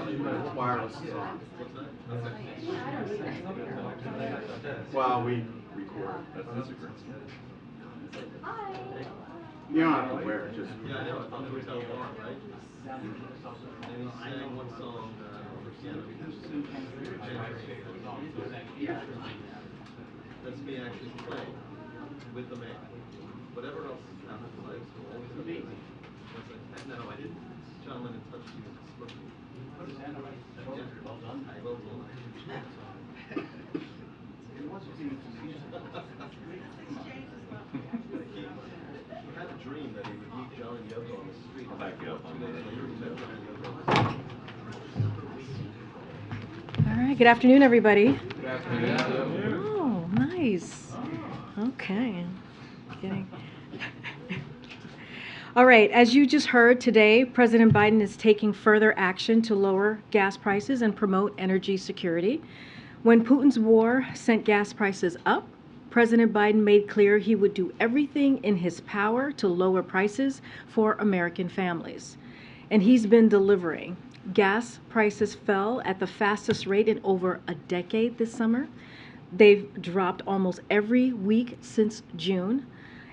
Wireless is on. Well, we record. That's super. You don't have to wear it, just. Yeah, I know. I thought it was how long, right? And he sang one song for piano. That's me actually playing with the man. Whatever else happens in life, so always amazing. It's like, no, I didn't. Gentleman in touch you. Well done. Well done. He had a dream that he would meet John and Yoko on the street. I'll back you up on that. All right, good afternoon, everybody. Good afternoon. Oh, nice. Okay. Kidding. All right, as you just heard today, President Biden is taking further action to lower gas prices and promote energy security. When Putin's war sent gas prices up, President Biden made clear he would do everything in his power to lower prices for American families. And he's been delivering. Gas prices fell at the fastest rate in over a decade this summer. They've dropped almost every week since June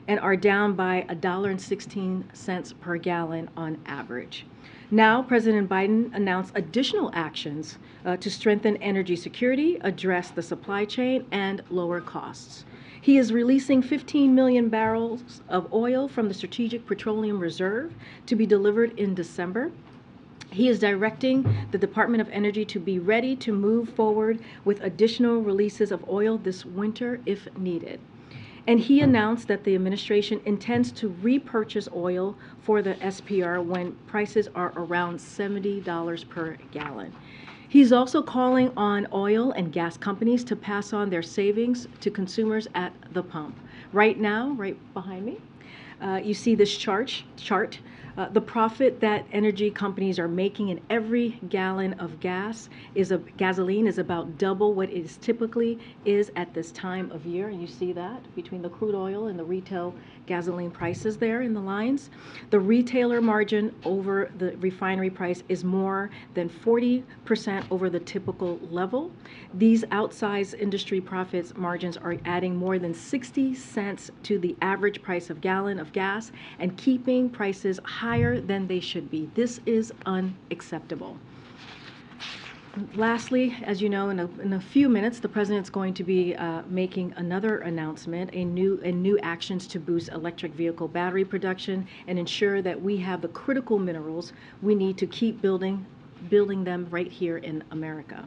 and are down by $1.16 per gallon on average. Now, President Biden announced additional actions to strengthen energy security, address the supply chain, and lower costs. He is releasing 15 million barrels of oil from the Strategic Petroleum Reserve to be delivered in December. He is directing the Department of Energy to be ready to move forward with additional releases of oil this winter if needed. And he announced that the administration intends to repurchase oil for the SPR when prices are around $70 per gallon. He's also calling on oil and gas companies to pass on their savings to consumers at the pump. Right now, right behind me, you see this chart. The profit that energy companies are making in every gallon of gasoline is about double what it typically is at this time of year. And you see that between the crude oil and the retail gasoline prices there in the lines. The retailer margin over the refinery price is more than 40% over the typical level. These outsized industry profits margins are adding more than 60 cents to the average price of gallon of gas and keeping prices higher than they should be. This is unacceptable. Lastly, as you know, in a few minutes, the president's going to be making another announcement, a new actions to boost electric vehicle battery production and ensure that we have the critical minerals we need to keep building them right here in America.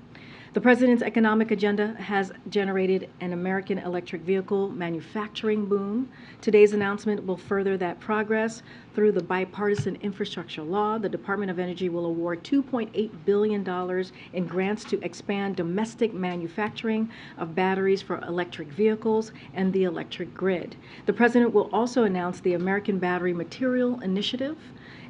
The president's economic agenda has generated an American electric vehicle manufacturing boom. Today's announcement will further that progress. Through the bipartisan infrastructure law, the Department of Energy will award $2.8 billion in grants to expand domestic manufacturing of batteries for electric vehicles and the electric grid. The president will also announce the American Battery Material Initiative,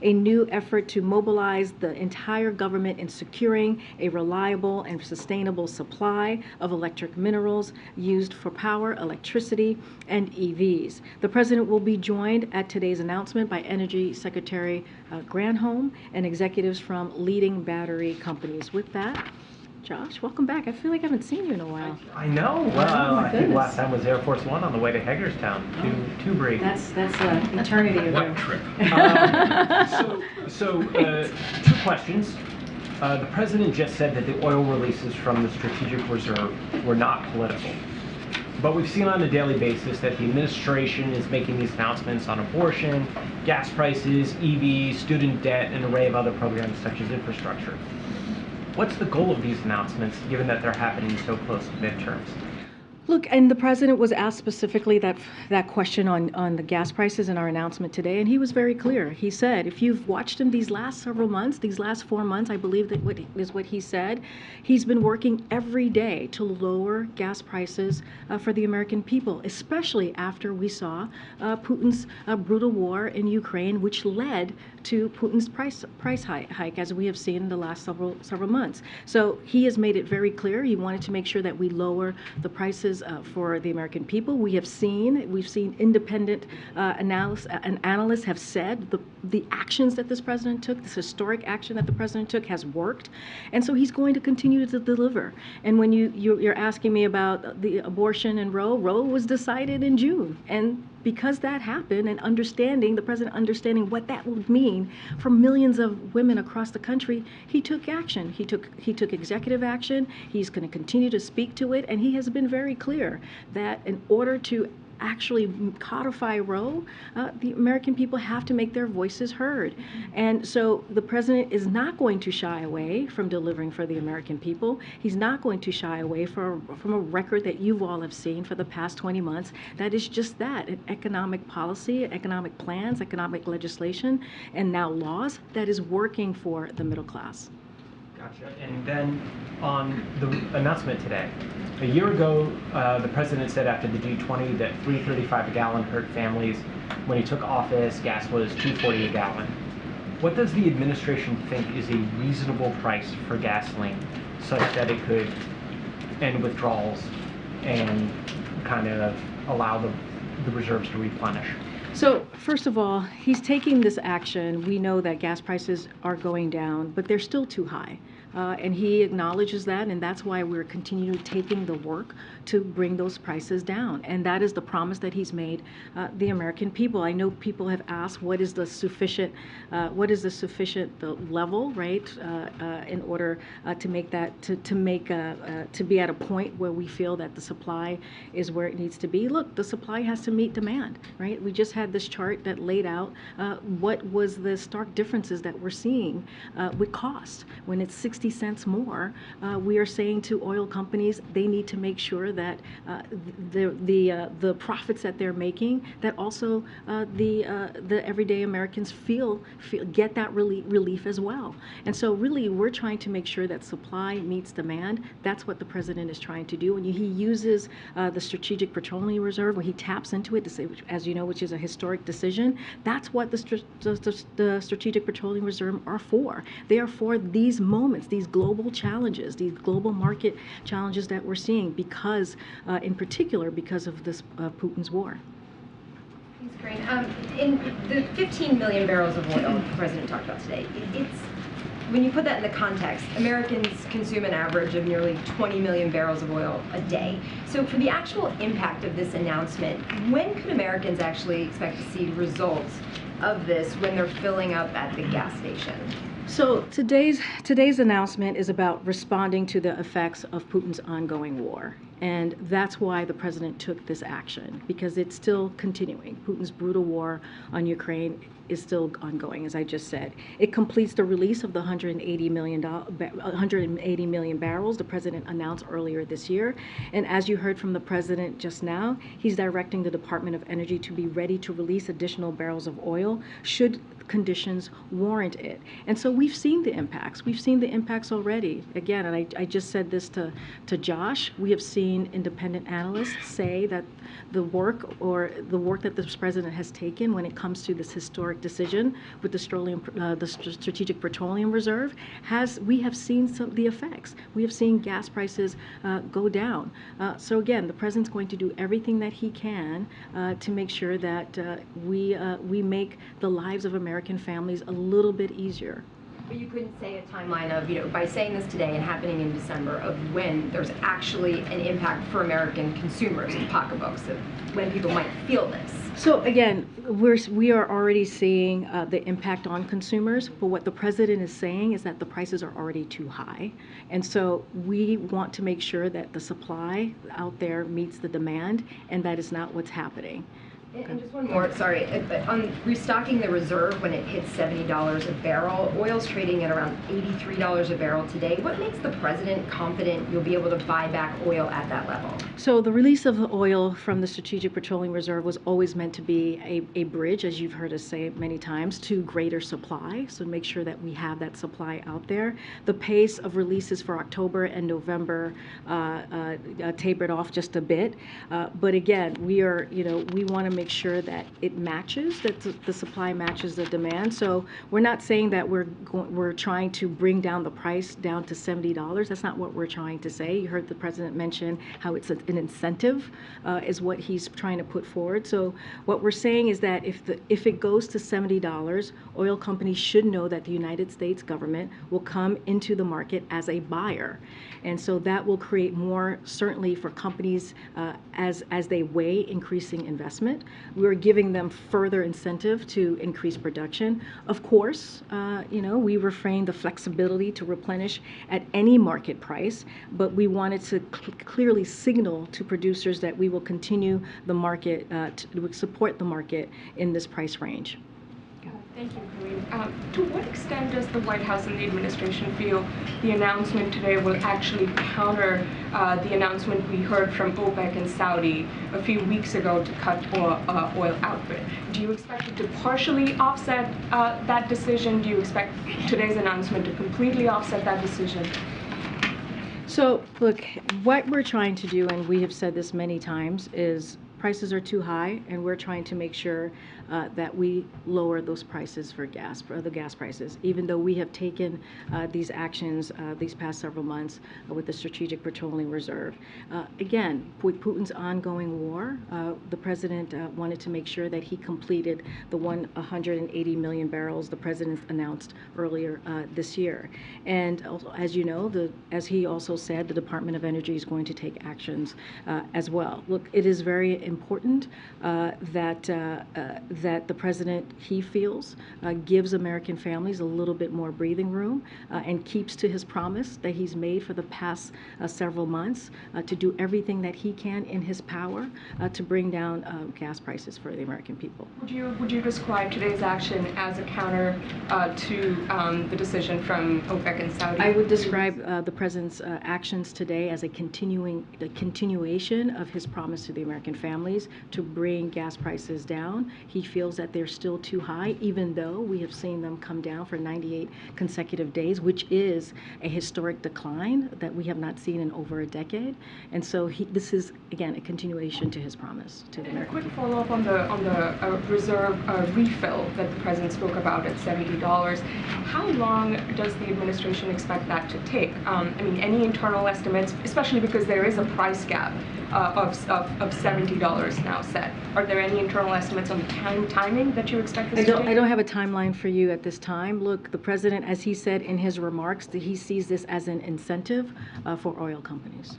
a new effort to mobilize the entire government in securing a reliable and sustainable supply of electric minerals used for power, electricity, and EVs. The president will be joined at today's announcement by Energy Secretary Granholm and executives from leading battery companies. With that, Josh, welcome back. I feel like I haven't seen you in a while. I know. Well, I think last time was Air Force One on the way to Hagerstown to break. That's eternity ago. What trip? Two questions. The president just said that the oil releases from the Strategic Reserve were not political. But we've seen on a daily basis that the administration is making these announcements on abortion, gas prices, EVs, student debt, and an array of other programs such as infrastructure. What's the goal of these announcements, given that they're happening so close to midterms? Look, and the president was asked specifically that question on the gas prices in our announcement today, and he was very clear. He said, if you've watched him these last several months, these last 4 months, I believe that what he said, he's been working every day to lower gas prices for the American people, especially after we saw Putin's brutal war in Ukraine, which led to Putin's price hike, as we have seen in the last several months. So he has made it very clear. He wanted to make sure that we lower the prices prices for the American people. We've seen independent analysts have said the actions that this president took, this historic action that the president took, has worked, and so he's going to continue to deliver. And when you're asking me about the abortion in Roe was decided in June, and because that happened, and the president understanding what that would mean for millions of women across the country, he took action. He took executive action. He's going to continue to speak to it, and he has been very clear that in order to actually codify Roe, the American people have to make their voices heard. And so the president is not going to shy away from delivering for the American people. He's not going to shy away from a record that you all have seen for the past 20 months that is just that, an economic policy, economic plans, economic legislation, and now laws that is working for the middle class. Gotcha. And then on the announcement today, a year ago, the president said after the G20 that $3.35 a gallon hurt families. When he took office, gas was $2.40 a gallon. What does the administration think is a reasonable price for gasoline such that it could end withdrawals and kind of allow the reserves to replenish? So first of all, he's taking this action. We know that gas prices are going down, but they're still too high. And he acknowledges that, and that's why we're continuing taking the work to bring those prices down. And that is the promise that he's made the American people. I know people have asked, what is the sufficient level, right, in order to make that to be at a point where we feel that the supply is where it needs to be. Look, the supply has to meet demand, right? We just had this chart that laid out what was the stark differences that we're seeing with cost. When it's 60 cents more, we are saying to oil companies they need to make sure that the profits that they're making, that also the everyday Americans get that relief as well. And so really we're trying to make sure that supply meets demand. That's what the president is trying to do. And he uses the Strategic Petroleum Reserve, when he taps into it, to say, as you know, which is a historic decision. That's what the Strategic Petroleum Reserve are for. They are for these moments, these global challenges, these global market challenges that we're seeing because, in particular, because of this Putin's war. Thanks, Karine. In the 15 million barrels of oil the president talked about today, when you put that in the context, Americans consume an average of nearly 20 million barrels of oil a day. So for the actual impact of this announcement, when could Americans actually expect to see results of this when they're filling up at the gas station? So today's announcement is about responding to the effects of Putin's ongoing war. And that's why the president took this action, because it's still continuing. Putin's brutal war on Ukraine is still ongoing, as I just said. It completes the release of the 180 million barrels the president announced earlier this year. And as you heard from the president just now, he's directing the Department of Energy to be ready to release additional barrels of oil should conditions warrant it. And so we've seen the impacts. We've seen the impacts already. Again, and I just said this to Josh, we have seen independent analysts say that the work that this president has taken when it comes to this historic decision with the Strategic Petroleum Reserve, we have seen the effects. We have seen gas prices go down. So again, the president's going to do everything that he can to make sure that we make the lives of American families a little bit easier. But you couldn't say a timeline of, by saying this today and happening in December, of when there's actually an impact for American consumers and pocketbooks, of when people might feel this. So again, we are already seeing the impact on consumers, but what the president is saying is that the prices are already too high. And so we want to make sure that the supply out there meets the demand, and that is not what's happening. And just one more, sorry, on restocking the reserve when it hits $70 a barrel, oil's trading at around $83 a barrel today. What makes the president confident you'll be able to buy back oil at that level? So the release of the oil from the Strategic Petroleum Reserve was always meant to be a bridge, as you've heard us say many times, to greater supply. So make sure that we have that supply out there. The pace of releases for October and November tapered off just a bit. But again, we want to make make sure that it matches, that the supply matches the demand. So we're not saying that we're trying to bring down the price down to $70. That's not what we're trying to say. You heard the president mention how it's an incentive is what he's trying to put forward. So what we're saying is that if it goes to $70, oil companies should know that the United States government will come into the market as a buyer. And so that will create more certainty for companies as they weigh increasing investment. We're giving them further incentive to increase production. Of course, we refrain the flexibility to replenish at any market price, but we wanted to clearly signal to producers that we will continue the market, to support the market in this price range. Thank you, Karine. To what extent does the White House and the administration feel the announcement today will actually counter the announcement we heard from OPEC and Saudi a few weeks ago to cut oil output? Do you expect it to partially offset that decision? Do you expect today's announcement to completely offset that decision? So, look, what we're trying to do, and we have said this many times, is prices are too high, and we're trying to make sure that we lower those prices for the gas prices, even though we have taken these actions these past several months with the Strategic Petroleum Reserve. Again, with Putin's ongoing war, the president wanted to make sure that he completed the 180 million barrels the president announced earlier this year. And also, as you know, as he also said, the Department of Energy is going to take actions as well. Look, it is very important that the president, he feels, gives American families a little bit more breathing room and keeps to his promise that he's made for the past several months to do everything that he can in his power to bring down gas prices for the American people. Would you describe today's action as a counter to the decision from OPEC and Saudi? I would describe the president's actions today as a continuation of his promise to the American families to bring gas prices down. He feels that they're still too high, even though we have seen them come down for 98 consecutive days, which is a historic decline that we have not seen in over a decade. And so this is, again, a continuation to his promise to the American people. A quick follow-up on the reserve refill that the president spoke about at $70. How long does the administration expect that to take? I mean, any internal estimates, especially because there is a price gap of $70 now set. Are there any internal estimates on the timing that you expect this to take? I don't have a timeline for you at this time. Look, the president, as he said in his remarks, that he sees this as an incentive for oil companies.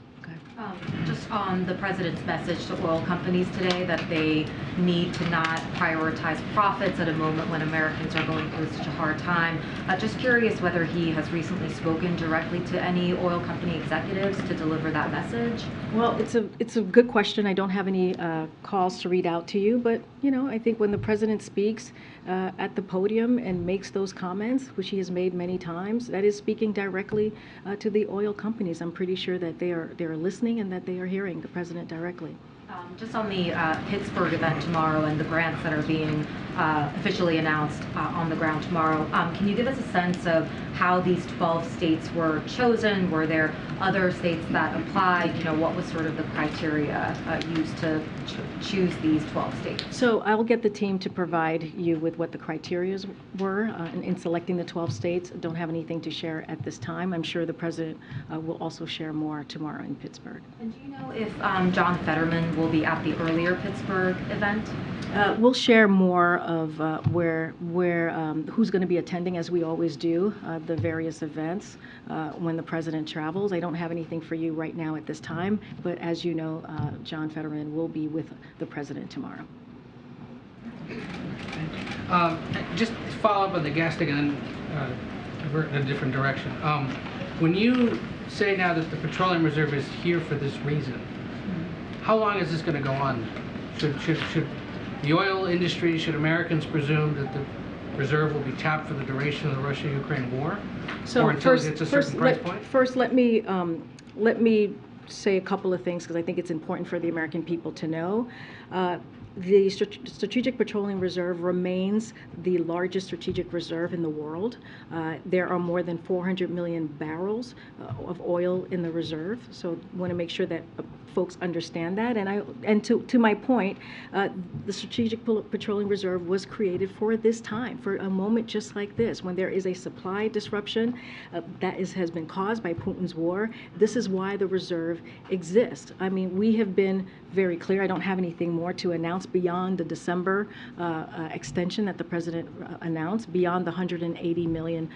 Just on the president's message to oil companies today that they need to not prioritize profits at a moment when Americans are going through such a hard time. Just curious whether he has recently spoken directly to any oil company executives to deliver that message. Well, it's a good question. I don't have any calls to read out to you, but I think when the president speaks at the podium and makes those comments, which he has made many times, that is speaking directly to the oil companies. I'm pretty sure that they are listening and that they are hearing the president directly. Just on the Pittsburgh event tomorrow and the grants that are being officially announced on the ground tomorrow, can you give us a sense of how these 12 states were chosen? Were there other states that applied? What was sort of the criteria used to choose these 12 states? So I will get the team to provide you with what the criteria were in selecting the 12 states. Don't have anything to share at this time. I'm sure the president will also share more tomorrow in Pittsburgh. And do you know if John Fetterman will be at the earlier Pittsburgh event? We'll share more of who's going to be attending, as we always do, the various events when the president travels. I don't have anything for you right now at this time, but as you know, John Fetterman will be with the president tomorrow. Just to follow up on the gas thing and then divert in a different direction. When you say now that the Petroleum Reserve is here for this reason, how long is this going to go on? Should the oil industry, should Americans presume that the reserve will be tapped for the duration of the Russia-Ukraine war? So or until it hits a certain price point? First, let me say a couple of things because I think it's important for the American people to know. The Strategic Petroleum Reserve remains the largest strategic reserve in the world. There are more than 400 million barrels of oil in the reserve, so want to make sure that folks understand that. And to my point, the Strategic Petroleum Reserve was created for this time, for a moment just like this, when there is a supply disruption has been caused by Putin's war. This is why the reserve exists. I mean, we have been very clear. I don't have anything more to announce beyond the December extension that the president announced, beyond the 180 million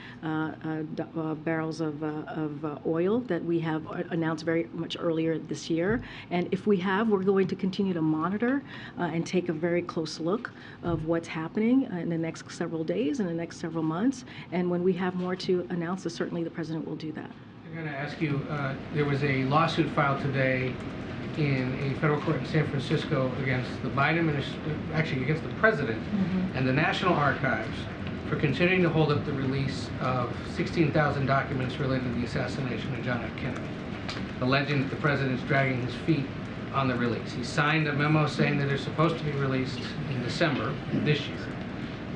barrels of oil that we have announced very much earlier this year. And if we have, we're going to continue to monitor and take a very close look of what's happening in the next several days, in the next several months. And when we have more to announce, certainly the president will do that. I'm going to ask you, there was a lawsuit filed today in a federal court in San Francisco against the Biden administration, actually against the president and the National Archives for continuing to hold up the release of 16,000 documents related to the assassination of John F. Kennedy, alleging that the president's dragging his feet on the release. He signed a memo saying that they're supposed to be released in December this year.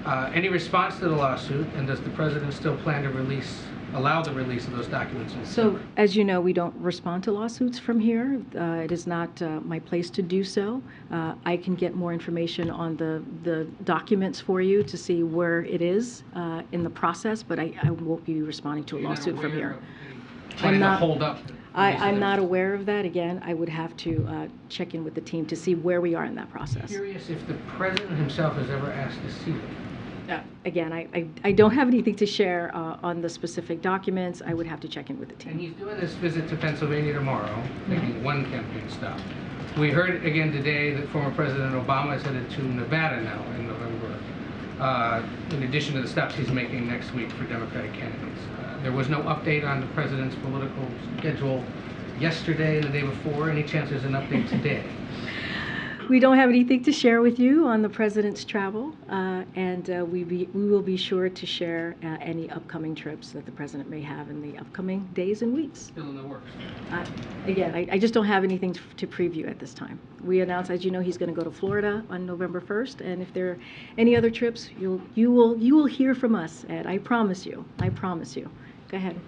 Any response to the lawsuit, and does the president still plan to allow the release of those documents in December? So, as you know, we don't respond to lawsuits from here. It is not my place to do so. I can get more information on the documents for you to see where it is in the process, but I won't be responding to a lawsuit from here. I'm not hold up. I'm not aware of that. Again, I would have to check in with the team to see where we are in that process. I'm curious if the president himself has ever asked to see them. Again, I don't have anything to share on the specific documents. I would have to check in with the team. And he's doing this visit to Pennsylvania tomorrow, making one campaign stop. We heard again today that former President Obama is headed to Nevada now in November, in addition to the stops he's making next week for Democratic candidates. There was no update on the president's political schedule yesterday and the day before. Any chance there's an update today? We don't have anything to share with you on the president's travel, and we will be sure to share any upcoming trips that the president may have in the upcoming days and weeks. Still in the works. Again, I just don't have anything to preview at this time. We announced, as you know, he's going to go to Florida on November 1st, and if there are any other trips, you will hear from us, Ed. I promise you. I promise you. Go ahead.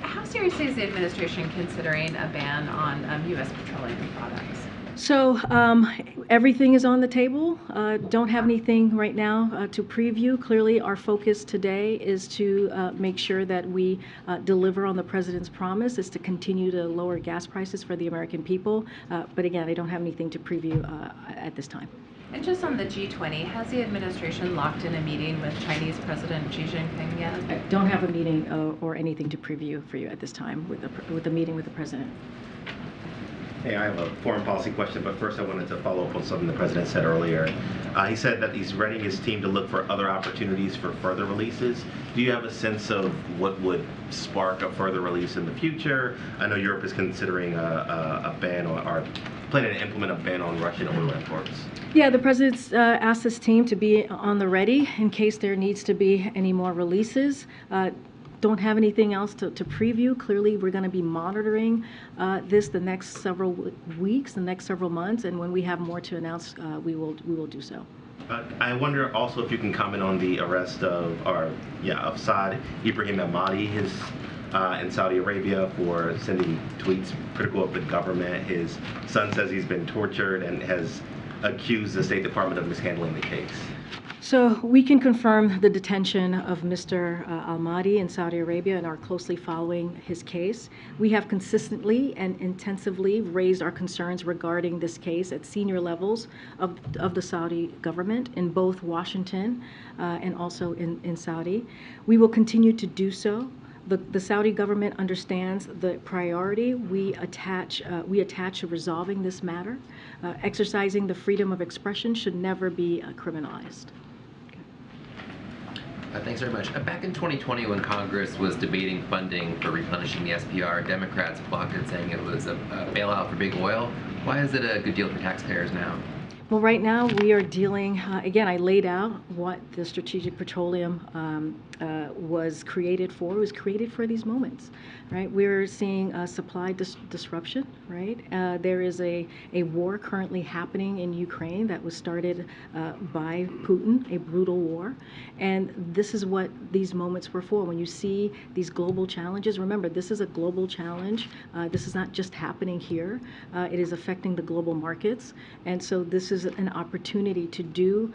How seriously is the administration considering a ban on U.S. petroleum products? So everything is on the table. Don't have anything right now to preview. Clearly, our focus today is to make sure that we deliver on the president's promise, is to continue to lower gas prices for the American people. But again, I don't have anything to preview at this time. And just on the G20, has the administration locked in a meeting with Chinese President Xi Jinping yet? I don't have a meeting or anything to preview for you at this time with the meeting with the president. Hey, I have a foreign policy question, but first I wanted to follow up on something the president said earlier. He said that he's readying his team to look for other opportunities for further releases. Do you have a sense of what would spark a further release in the future? I know Europe is considering a ban or planning to implement a ban on Russian oil imports. Yeah, the president's asked his team to be on the ready in case there needs to be any more releases. Don't have anything else to preview. Clearly, we're going to be monitoring this the next several weeks, the next several months, and when we have more to announce, we will do so. I wonder also if you can comment on the arrest of Saad Ibrahim al-Mahdi in Saudi Arabia for sending tweets critical of the government. His son says he's been tortured and has accused the State Department of mishandling the case. So we can confirm the detention of Mr. al-Mahdi in Saudi Arabia and are closely following his case. We have consistently and intensively raised our concerns regarding this case at senior levels of the Saudi government in both Washington and also in Saudi. We will continue to do so. The Saudi government understands the priority we attach to resolving this matter. Exercising the freedom of expression should never be criminalized. Thanks very much. Back in 2020, when Congress was debating funding for replenishing the SPR, Democrats blocked it, saying it was a bailout for big oil. Why is it a good deal for taxpayers now? Well, right now we are dealing, again, I laid out what the Strategic Petroleum was created for. It was created for these moments, right? We're seeing supply disruption, right? There is a war currently happening in Ukraine that was started by Putin, a brutal war. And this is what these moments were for. When you see these global challenges, remember, this is a global challenge. This is not just happening here. It is affecting the global markets. And so this is an opportunity to do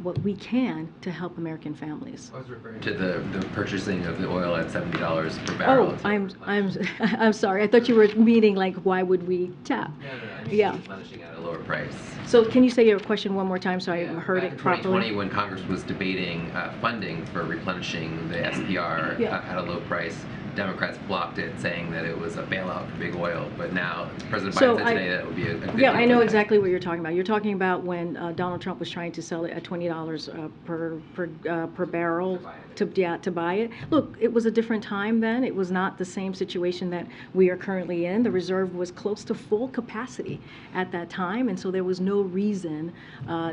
what we can to help American families. I was referring to the purchasing of the oil at $70 per barrel. Oh, I'm sorry. I thought you were meaning like why would we tap? No, I mean, Yeah. replenishing at a lower price. So can you say your question one more time so I heard Back it in properly? 2020, when Congress was debating funding for replenishing the SPR at a low price, Democrats blocked it, saying that it was a bailout for big oil. But now President Biden said today that it would be a good Yeah, deal I know for exactly what you're talking about. You're talking about when Donald Trump was trying to sell it at $20 per barrel to buy it. Look, it was a different time then. It was not the same situation that we are currently in. The reserve was close to full capacity at that time, and so there was no reason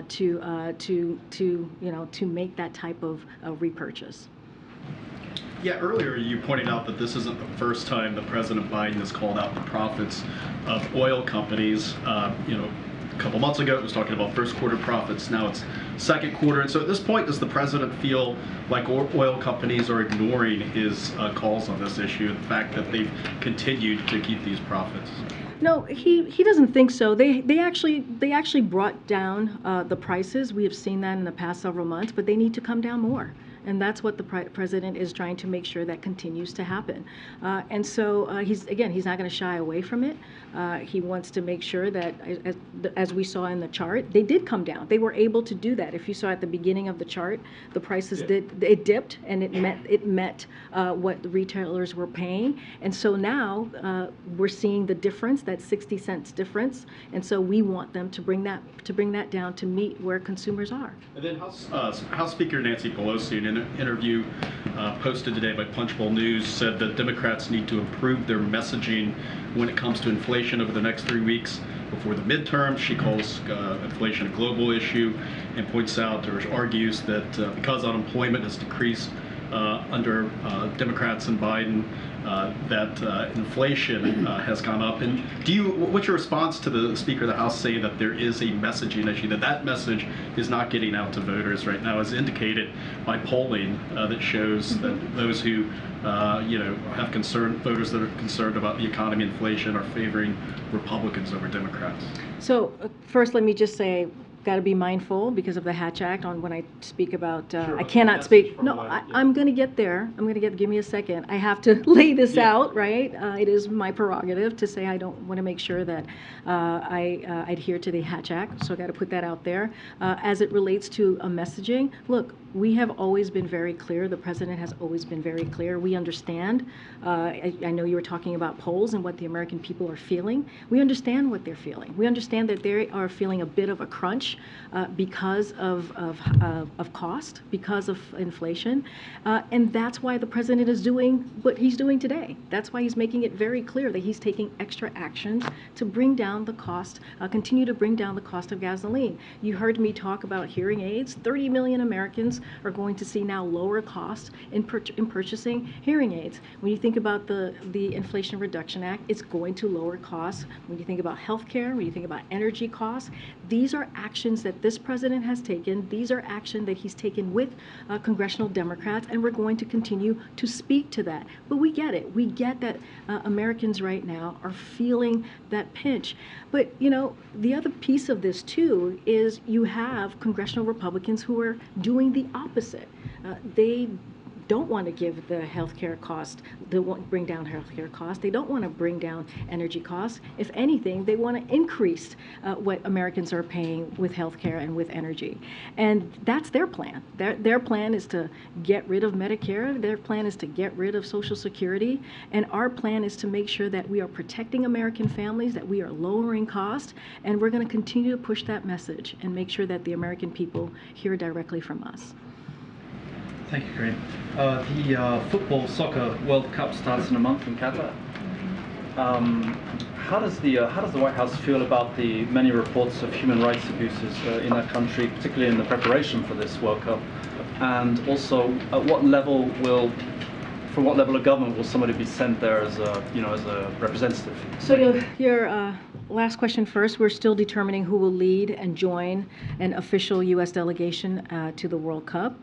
to make that type of repurchase. Yeah, earlier you pointed out that this isn't the first time that President Biden has called out the profits of oil companies. A couple months ago it was talking about first quarter profits. Now it's second quarter. And so at this point, does the president feel like oil companies are ignoring his calls on this issue, the fact that they've continued to keep these profits? No, he doesn't think so. They actually brought down the prices. We have seen that in the past several months, but they need to come down more. And that's what the president is trying to make sure that continues to happen. And so he's not going to shy away from it. He wants to make sure that, as we saw in the chart, they did come down. They were able to do that. If you saw at the beginning of the chart, the prices it dipped, and it met what the retailers were paying. And so now we're seeing the difference, that 60 cents difference. And so we want them to bring that down to meet where consumers are. And then House Speaker Nancy Pelosi, in an interview posted today by Punchbowl News, said that Democrats need to improve their messaging when it comes to inflation over the next 3 weeks before the midterms. She calls inflation a global issue and points out or argues that because unemployment has decreased under Democrats and Biden, that inflation has gone up. And what's your response to the Speaker of the House saying that there is a messaging issue, that message is not getting out to voters right now, as indicated by polling that shows that those who have voters that are concerned about the economy, inflation, are favoring Republicans over Democrats? So first, let me just say, got to be mindful because of the Hatch Act on when I speak about, I cannot speak. No, I'm going to get there. Give me a second. I have to lay this out, right? It is my prerogative to say I don't want to make sure that I adhere to the Hatch Act, so I got to put that out there. As it relates to messaging, look, we have always been very clear. The president has always been very clear. We understand. I know you were talking about polls and what the American people are feeling. We understand what they're feeling. We understand that they are feeling a bit of a crunch because of cost, because of inflation, and that's why the president is doing what he's doing today. That's why he's making it very clear that he's taking extra actions to bring down the cost, continue to bring down the cost of gasoline. You heard me talk about hearing aids. 30 million Americans are going to see now lower costs in purchasing hearing aids. When you think about the Inflation Reduction Act, it's going to lower costs. When you think about healthcare, when you think about energy costs, these are actions that this president has taken. These are actions that he's taken with congressional Democrats, and we're going to continue to speak to that. But we get it. We get that Americans right now are feeling that pinch. But, the other piece of this, too, is you have congressional Republicans who are doing the opposite. They don't want to give the healthcare cost. They won't bring down healthcare costs. They don't want to bring down energy costs. If anything, they want to increase what Americans are paying with healthcare and with energy. And that's their plan. Their plan is to get rid of Medicare. Their plan is to get rid of Social Security. And our plan is to make sure that we are protecting American families, that we are lowering costs, and we're going to continue to push that message and make sure that the American people hear directly from us. Thank you, Karine. The football soccer World Cup starts in a month in Qatar. How does the White House feel about the many reports of human rights abuses in that country, particularly in the preparation for this World Cup? And also, at what level from what level of government will somebody be sent there as a representative? So your last question first. We're still determining who will lead and join an official U.S. delegation to the World Cup.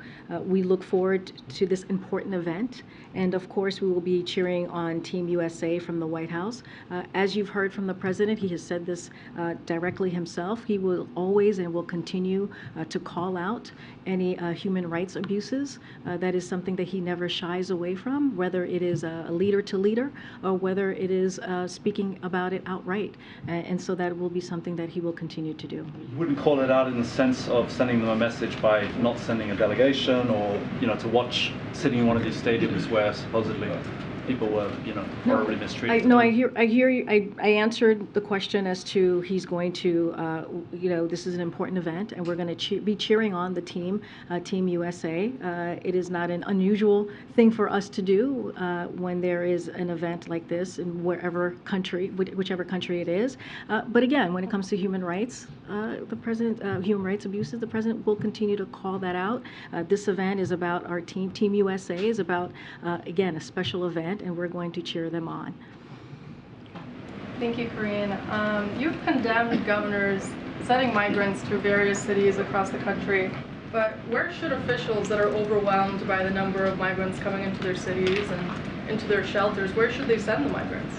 We look forward to this important event, and of course we will be cheering on Team USA from the White House. As you've heard from the President, he has said this directly himself. He will always and will continue to call out any human rights abuses. That is something that he never shies away from, whether it is a leader to leader or whether it is speaking about it outright. And so that will be something that he will continue to do. You wouldn't call it out in the sense of sending them a message by not sending a delegation, or to watch sitting in one of these stadiums where supposedly people were horribly mistreated. I hear you. I answered the question as to he's going to, this is an important event, and we're going to be cheering on the team, Team USA. It is not an unusual thing for us to do when there is an event like this in whichever country it is. But again, when it comes to human rights, human rights abuses, the President will continue to call that out. This event is about our team. Team USA is about, again, a special event, and we're going to cheer them on. Thank you, Karine. You've condemned governors sending migrants to various cities across the country, but where should officials that are overwhelmed by the number of migrants coming into their cities and into their shelters, where should they send the migrants?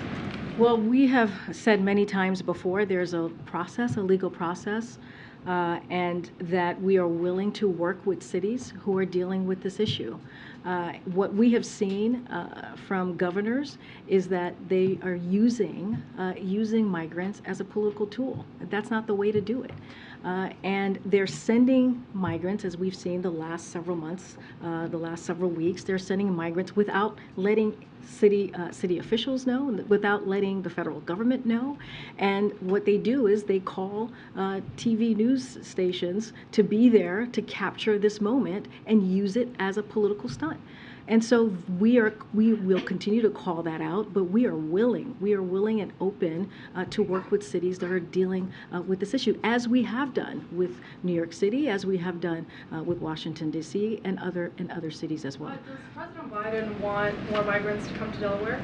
Well, we have said many times before there's a process, a legal process, and that we are willing to work with cities who are dealing with this issue. What we have seen from governors is that they are using migrants as a political tool. That's not the way to do it. And they're sending migrants, as we've seen the last several months, the last several weeks, they're sending migrants without letting city officials know, without letting the federal government know. And what they do is they call TV news stations to be there to capture this moment and use it as a political stunt. And so we will continue to call that out, but we are willing and open to work with cities that are dealing with this issue, as we have done with New York City, as we have done with Washington, D.C., and other cities as well. But does President Biden want more migrants to come to Delaware?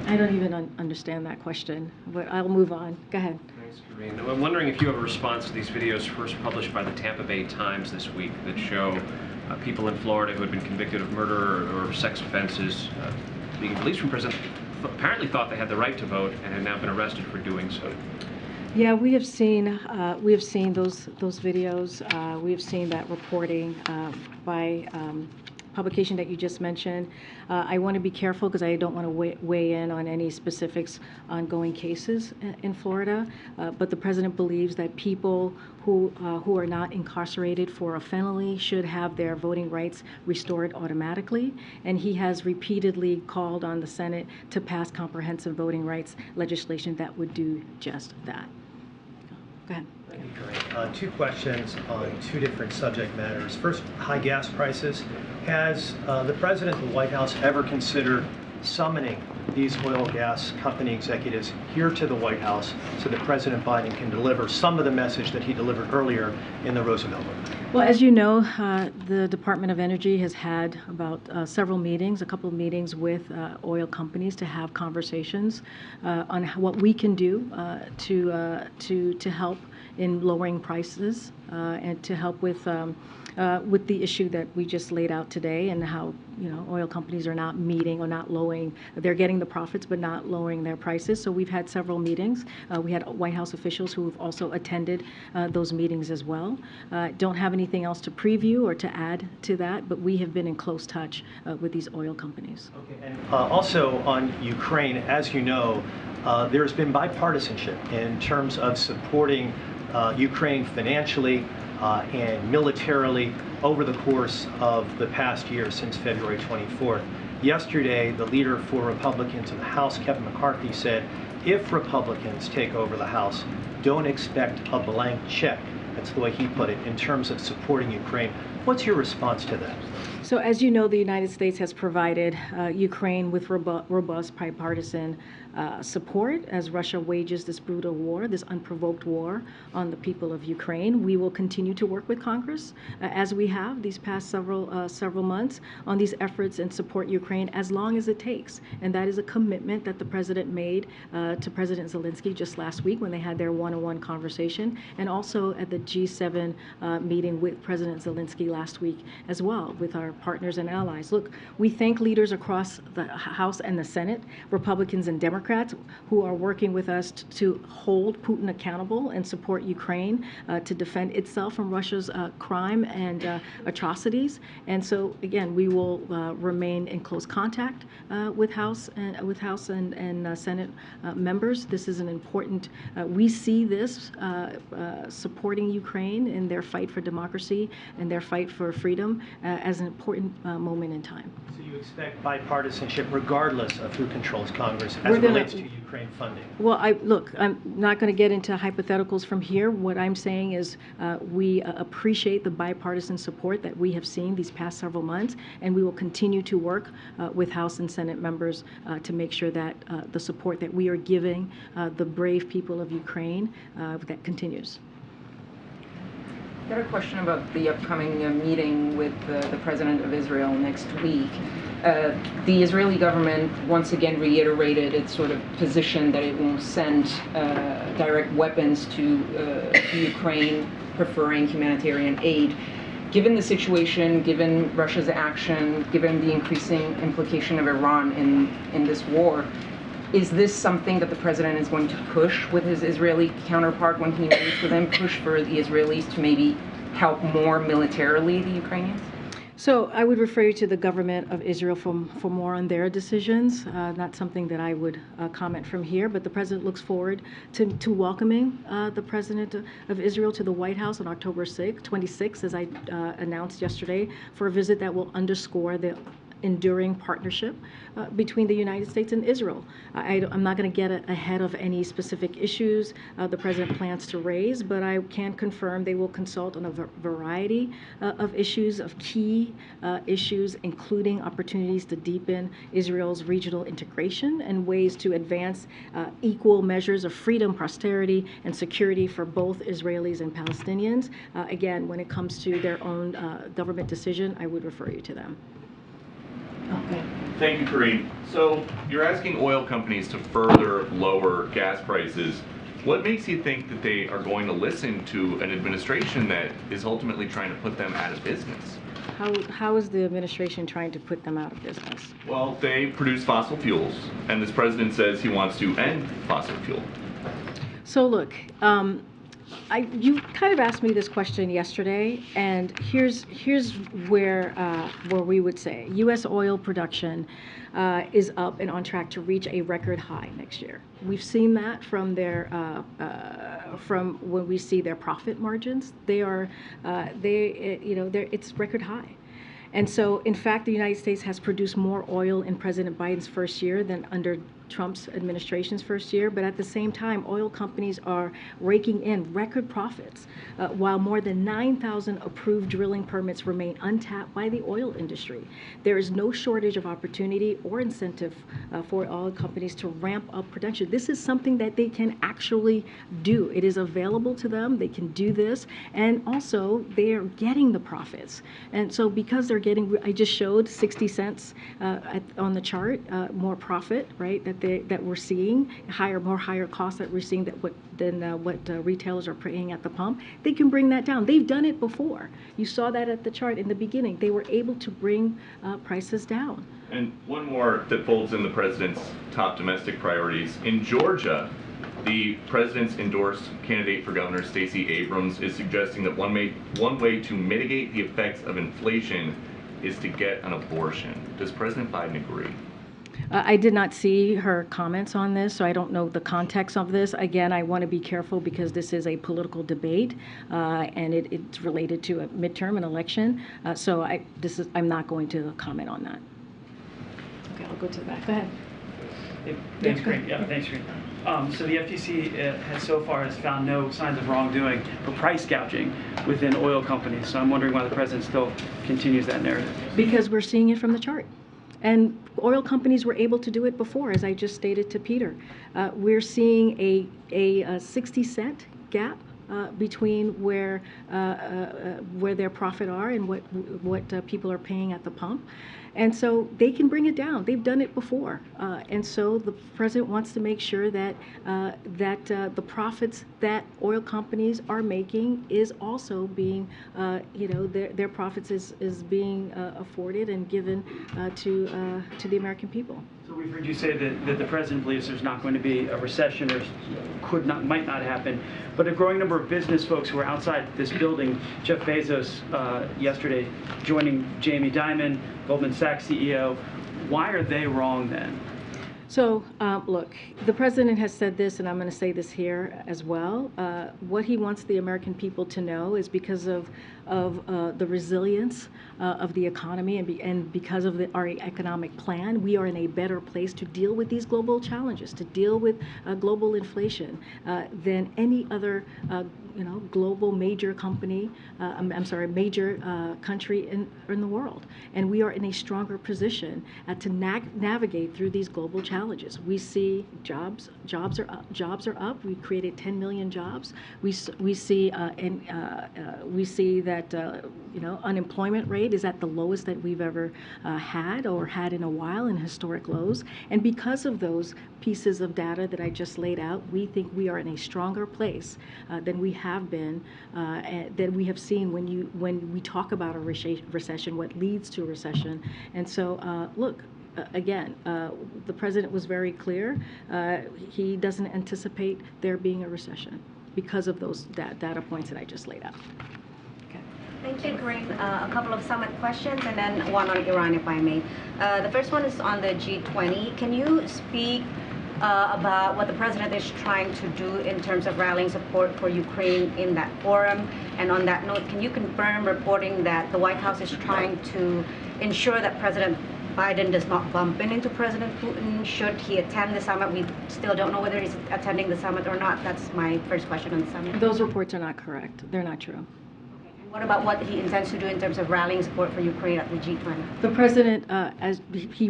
I don't even understand that question, but I'll move on. Go ahead. Thanks, Karine. I'm wondering if you have a response to these videos first published by the Tampa Bay Times this week that show people in Florida who had been convicted of murder or sex offenses being released from prison, apparently thought they had the right to vote and had now been arrested for doing so. Yeah, we have seen those videos. We have seen that reporting by publication that you just mentioned. I want to be careful because I don't want to weigh in on any specifics ongoing cases in Florida, but the President believes that people who are not incarcerated for a felony should have their voting rights restored automatically, and he has repeatedly called on the Senate to pass comprehensive voting rights legislation that would do just that. Go ahead. Thank you, Karine. Two questions on two different subject matters. First, high gas prices. Has the President and the White House ever considered summoning these oil gas company executives here to the White House so that President Biden can deliver some of the message that he delivered earlier in the Roosevelt Room? Well, as you know, the Department of Energy has had about several meetings, a couple of meetings with oil companies to have conversations on what we can do to help in lowering prices and to help with the issue that we just laid out today, and how oil companies are not meeting or not lowering. They're getting the profits but not lowering their prices. So we've had several meetings. We had White House officials who have also attended those meetings as well. Don't have anything else to preview or to add to that, but we have been in close touch with these oil companies. Okay. And also on Ukraine, as you know, there's been bipartisanship in terms of supporting Ukraine financially and militarily over the course of the past year since February 24th. Yesterday, the leader for Republicans in the House, Kevin McCarthy, said, if Republicans take over the House, don't expect a blank check. That's the way he put it, in terms of supporting Ukraine. What's your response to that? So as you know, the United States has provided Ukraine with robust bipartisan support as Russia wages this brutal war, this unprovoked war on the people of Ukraine. We will continue to work with Congress, as we have these past several months, on these efforts and support Ukraine as long as it takes. And that is a commitment that the President made to President Zelensky just last week when they had their one-on-one conversation, and also at the G7 meeting with President Zelensky last week as well, with our partners and allies. Look, we thank leaders across the House and the Senate, Republicans and Democrats, who are working with us to hold Putin accountable and support Ukraine to defend itself from Russia's crime and atrocities. And so, again, we will remain in close contact with House and Senate members. This is an important. We see this supporting Ukraine in their fight for democracy and their fight for freedom as an important moment in time. So you expect bipartisanship regardless of who controls Congress as it relates to Ukraine funding? Well, look, I'm not going to get into hypotheticals from here. What I'm saying is we appreciate the bipartisan support that we have seen these past several months, and we will continue to work with House and Senate members to make sure that the support that we are giving the brave people of Ukraine that continues. I got a question about the upcoming meeting with the President of Israel next week. The Israeli government once again reiterated its sort of position that it won't send direct weapons to Ukraine, preferring humanitarian aid. Given the situation, given Russia's action, given the increasing implication of Iran in this war, is this something that the President is going to push with his Israeli counterpart when he meets with him, push for the Israelis to maybe help more militarily the Ukrainians? So I would refer you to the government of Israel for more on their decisions. Not something that I would comment from here, but the President looks forward to welcoming the President of Israel to the White House on October 26th, as I announced yesterday, for a visit that will underscore the enduring partnership between the United States and Israel. I'm not going to get ahead of any specific issues the President plans to raise, but I can confirm they will consult on a variety of issues, of key issues, including opportunities to deepen Israel's regional integration and ways to advance equal measures of freedom, prosperity, and security for both Israelis and Palestinians. Again, when it comes to their own government decision, I would refer you to them. Okay. Thank you, Karine. So you're asking oil companies to further lower gas prices. What makes you think that they are going to listen to an administration that is ultimately trying to put them out of business? How is the administration trying to put them out of business? Well, they produce fossil fuels, and this president says he wants to end fossil fuel. So look, you kind of asked me this question yesterday, and here's where we would say U.S. oil production is up and on track to reach a record high next year. We've seen that from from when we see their profit margins. It's record high. And so, in fact, the United States has produced more oil in President Biden's first year than under Trump's administration's first year, but at the same time, oil companies are raking in record profits, while more than 9,000 approved drilling permits remain untapped by the oil industry. There is no shortage of opportunity or incentive for oil companies to ramp up production. This is something that they can actually do. It is available to them. They can do this, and also they are getting the profits. And so, because they're getting, I just showed 60 cents on the chart, more profit, right? That we're seeing, more higher costs that we're seeing than what retailers are paying at the pump. They can bring that down. They've done it before. You saw that at the chart in the beginning. They were able to bring prices down. And one more that folds in the president's top domestic priorities. In Georgia, the president's endorsed candidate for governor, Stacey Abrams, is suggesting that one way to mitigate the effects of inflation is to get an abortion. Does President Biden agree? I did not see her comments on this, so I don't know the context of this. Again, I want to be careful because this is a political debate, and it's related to a midterm, an election. So I'm not going to comment on that. Okay, I'll go to the back. Go ahead. Thanks, Karine. Yeah, thanks, Karine. So the FTC has so far found no signs of wrongdoing or price gouging within oil companies. So I'm wondering why the president still continues that narrative. Because we're seeing it from the chart. And oil companies were able to do it before, as I just stated to Peter. We're seeing a 60-cent gap between where their profit are and what people are paying at the pump. And so they can bring it down. They've done it before. And so the president wants to make sure that the profits that oil companies are making is also being, their profits is being afforded and given to the American people. So we've heard you say that the president believes there's not going to be a recession or might not happen, but a growing number of business folks who are outside this building, Jeff Bezos yesterday joining Jamie Dimon, Goldman Sachs CEO, why are they wrong then? So, look, the president has said this, and I'm going to say this here as well. What he wants the American people to know is because of the resilience of the economy and because of our economic plan, we are in a better place to deal with these global challenges, to deal with global inflation than any other global major company, major country in the world. And we are in a stronger position to navigate through these global challenges. We see jobs are up. We created 10 million jobs. We see that unemployment rate is at the lowest that we've ever had in a while, in historic lows. And because of those pieces of data that I just laid out, we think we are in a stronger place than we have been, than we have seen when we talk about a recession, what leads to a recession. And so, look, again, the president was very clear. He doesn't anticipate there being a recession because of those data points that I just laid out. Thank you, Karine. A couple of summit questions and then one on Iran, if I may. The first one is on the G20. Can you speak about what the president is trying to do in terms of rallying support for Ukraine in that forum? And on that note, can you confirm reporting that the White House is trying to ensure that President Biden does not bump into President Putin should he attend the summit? We still don't know whether he's attending the summit or not. That's my first question on the summit. Those reports are not correct. They're not true. What about what he intends to do in terms of rallying support for Ukraine at the G20? The president, as he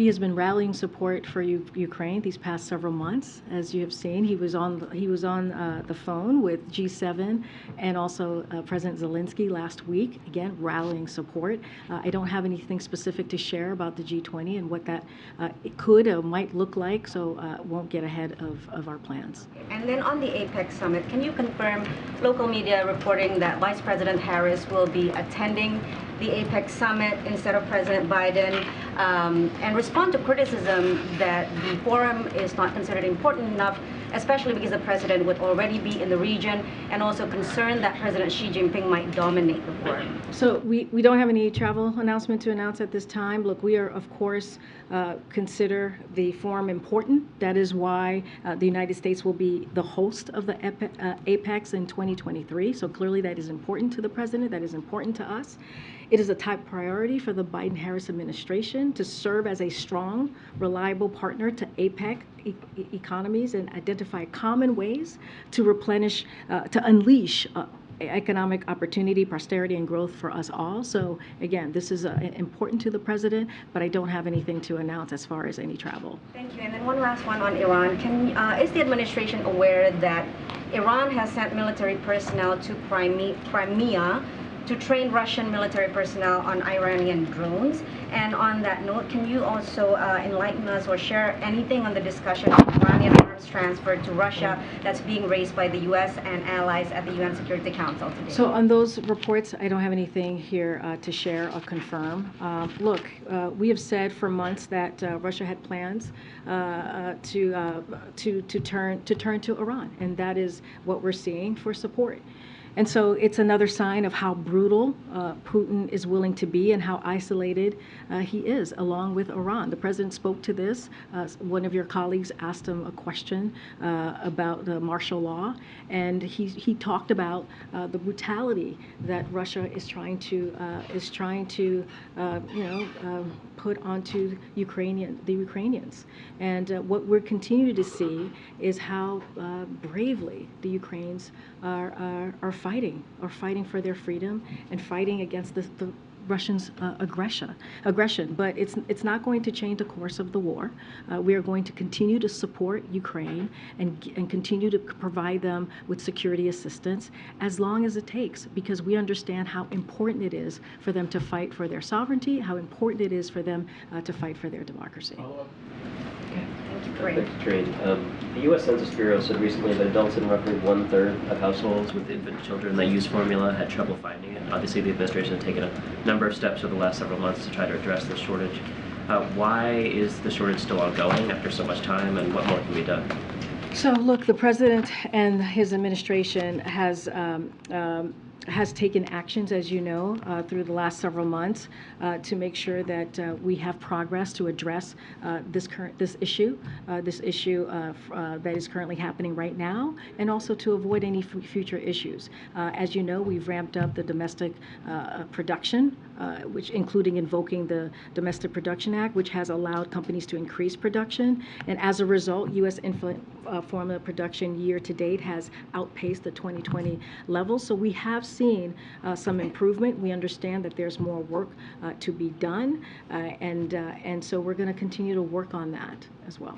has been rallying support for Ukraine these past several months. As you have seen, he was on the phone with G7 and also President Zelensky last week. Again, rallying support. I don't have anything specific to share about the G20 and what that it could or might look like, so won't get ahead of our plans. And then on the APEC summit, can you confirm local media reporting that Vice President Harris will be attending the APEC summit instead of President Biden, and respond to criticism that the forum is not considered important enough, especially because the president would already be in the region, and also concerned that President Xi Jinping might dominate the forum? So we don't have any travel announcement to announce at this time. Look, we are, of course, consider the forum important. That is why the United States will be the host of the APEX in 2023. So clearly that is important to the president. That is important to us. It is a top priority for the Biden-Harris administration to serve as a strong, reliable partner to APEC economies and identify common ways to replenish, to unleash economic opportunity, prosperity, and growth for us all. So again, this is important to the president, but I don't have anything to announce as far as any travel. Thank you. And then one last one on Iran. Is the administration aware that Iran has sent military personnel to Crimea to train Russian military personnel on Iranian drones? And on that note, can you also enlighten us or share anything on the discussion of Iranian arms transfer to Russia that's being raised by the U.S. and allies at the UN Security Council today? So on those reports, I don't have anything here to share or confirm. Look, we have said for months that Russia had plans to turn to Iran, and that is what we're seeing for support. And so it's another sign of how brutal Putin is willing to be and how isolated he is, along with Iran. The president spoke to this. One of your colleagues asked him a question about the martial law, and he talked about the brutality that Russia is trying to put onto the Ukrainians. And what we're continuing to see is how bravely the Ukrainians are fighting for their freedom and fighting against Russians' aggression. But it's not going to change the course of the war. We are going to continue to support Ukraine and continue to provide them with security assistance as long as it takes, because we understand how important it is for them to fight for their sovereignty, how important it is for them to fight for their democracy. Great. The U.S. Census Bureau said recently that adults in roughly 1/3 of households with infant children that use formula had trouble finding it. Obviously, the administration has taken a number of steps over the last several months to try to address this shortage. Why is the shortage still ongoing after so much time, and what more can be done? So, look, the president and his administration has taken actions, as you know, through the last several months to make sure that we have progress to address this issue that is currently happening right now, and also to avoid any future issues. As you know, we've ramped up the domestic production, which including invoking the Domestic Production Act, which has allowed companies to increase production, and as a result, U.S. infant formula production year to date has outpaced the 2020 levels. So we have seen some improvement. We understand that there's more work to be done, and so we're going to continue to work on that as well.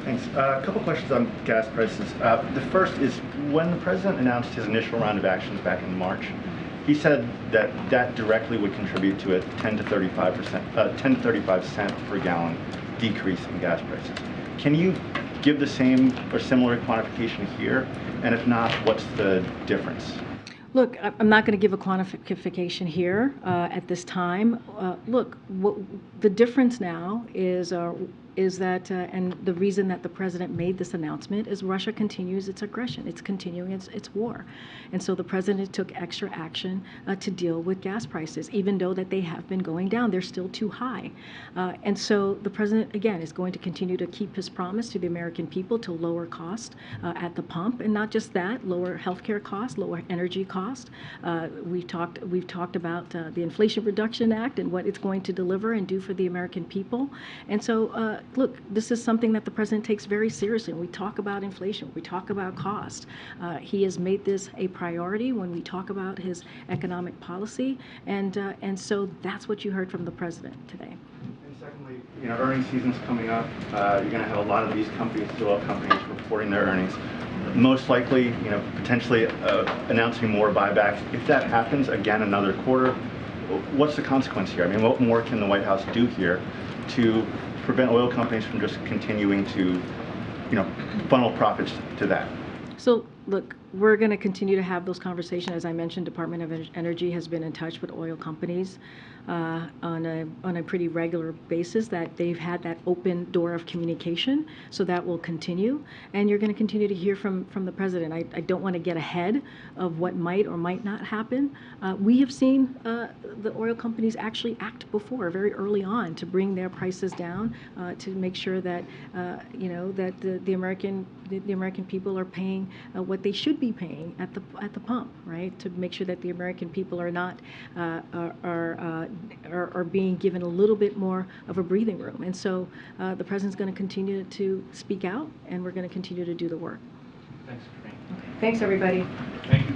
Thanks. A couple questions on gas prices. The first is, when the president announced his initial round of actions back in March, he said that that directly would contribute to a 10 to 35 cent per gallon decrease in gas prices. Can you give the same or similar quantification here? And if not, what's the difference? Look, I'm not going to give a quantification here at this time. Look, the difference now is that, and the reason that the president made this announcement is Russia continues its aggression. It's continuing its war. And so the president took extra action to deal with gas prices, even though that they have been going down. They're still too high. And so the president, again, is going to continue to keep his promise to the American people to lower cost at the pump. And not just that, lower healthcare costs, lower energy costs. We've talked about the Inflation Reduction Act and what it's going to deliver and do for the American people. And so, look, this is something that the president takes very seriously. When we talk about inflation, we talk about cost. He has made this a priority when we talk about his economic policy, and so that's what you heard from the president today. And secondly, earnings season's coming up. You're going to have a lot of these companies, oil companies, reporting their earnings. Most likely, potentially announcing more buybacks. If that happens again another quarter, what's the consequence here? I mean, what more can the White House do here to prevent oil companies from just continuing to, funnel profits to that? So, look, we're going to continue to have those conversations. As I mentioned, Department of Energy has been in touch with oil companies on a pretty regular basis, that they've had that open door of communication, so that will continue. And you're going to continue to hear from the president. I don't want to get ahead of what might or might not happen. We have seen the oil companies actually act before, very early on, to bring their prices down, to make sure that that the American people are paying what they should be paying at the pump, right? To make sure that the American people are not are being given a little bit more of a breathing room. And so the president's going to continue to speak out, and we're going to continue to do the work. Thanks. Okay. Thanks, everybody. Thank you.